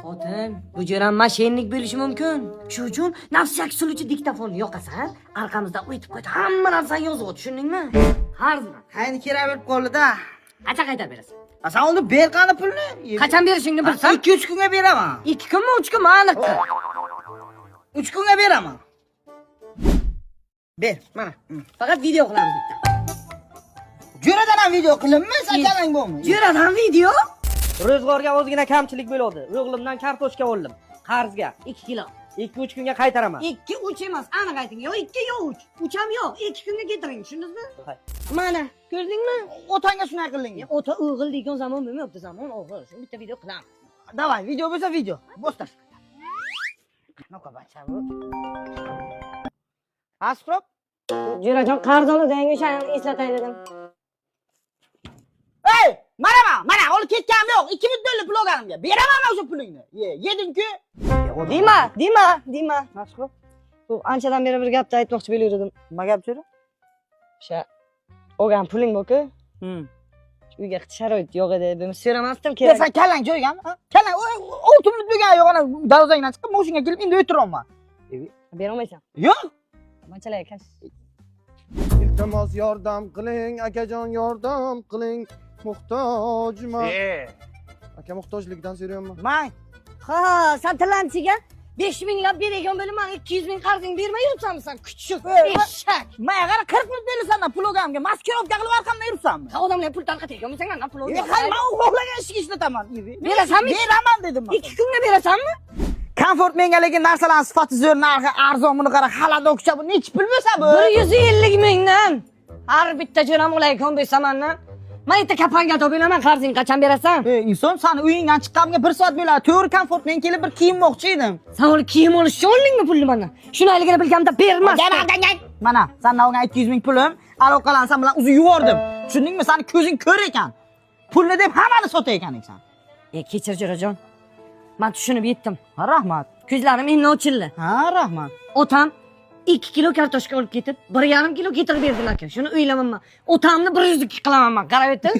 Xotin, bu jo'ram mashinnik bo'lishi mumkin. Shu uchun nafsiyak suluvchi diktafonni yoqasan, orqamizda o'tib qo'ydi. Hamma narsani yozib, tushundingmi? Qarzmi? Qayni kerak bo'lib qoldi-da. Qancha qaytarib berasan? Sen uni ber qani pulni? Qachon berishingni bilsam, 2-3 kunga beraman. 2 kunmi, 3 kunmi aniq. 3 kunga beraman. Ber, mana. Faqat video qilamiz bitta. Jo'radan ham video qilinmi, sachalang bo'lmi? Jo'radan video? Ro'zg'orga ozgina kamchilik bo'ldi. O'g'limdan kartoshka oldim. Qarzga 2 kilo. 2-3 kunga qaytaraman. 2-3 emas, aniq ayting. Yo 2 yo 3. 3 ham yo'q, 2 kunga keltiring, tushundingizmi? Mana, ko'rdingmi? Otangga shunday qiling. Ota o'g'il degan zamon bo'lmayapti, zamon o'g'il. Shu bitta video qilamiz. Davay, video bo'lsa video. Bo'stash. Qanaqa bacha bu? Asprop? Jo'rajon qarz oladigan o'shani eslatay dedim. Ey, mana, olib ketganim yo'q. 2000 dollar pul olganimga. Beraman o'sha pulingni. Yeding-ku. Dima. Asprop. Bu anchadan beri bir gapni aytmoqchi bo'lardim. Nima gap cho'ri? O'sha olgan puling bo'ku? Uyga sharoit yo'q edi. Men so'ramasdim kerak. Sen kallang jo'yganmi? Kallang, o'tumni bo'lgan yo'g'ona darvozangdan chiqib, mashinaga kelib endi o'tiraman. Bera olmaysan. Yo'q. Qanchalar ekan? İltimos yordam qiling, akajon yordam qiling. Muhtojman. Aka muhtojlikdan so'rayapman. Men Ha, sen tilanchiga 5 minglab bergan bo'lib, men 200 ming qarzing bermay yuribsanmi sen? Kuchuk, eshak. men qara 40 minut berasandan pul olganimga maskirovka qilib arqamdan yuribsanmi? Ha, odamlar pul tarqatayotgan bo'lsang, men pul olaman. Hay, men xohlagan ishga ishlataman. Berasanmi? Beraman dedim men. 2 kunga berasanmi? Komfort menga lekin narsalar sifati zo'r, narxi arzon, buni qara xalada o'xshab, bu nechi pul bo'lsa bu? 150 mingdan. Har bitta jo'ram olaykan bo'lsa-mandan. Men yerda kapanga to'bilaman, qarzing qachon berasan? Inson seni uyingdan chiqqanimga 1 soat bo'ladi. To'g'ri komfort men kelib bir kiyinmoqchi edim. Sen uni kiyim olishga oldingmi pulni mendan? Shunayligini bilganimda bermasdim. Mana, sendan olgan 200 ming pulim, aloqalarni sen bilan uzib yubordim. Tushundingmi? Seni ko'zing ko'r ekan. Pulni deb hammani sotayotgan ekan. Kechir jo'rajon. Men tushunib yetdim. Rahmat. Ko'zlarim endi ochildi. Ha, rahmat. Otam 2 kilo kartoshka olib ketib, 1,5 kilo getirib berdilar aka. Shuni o'ylamayman. Otamni 102 qilaman men. Qarab aytdim.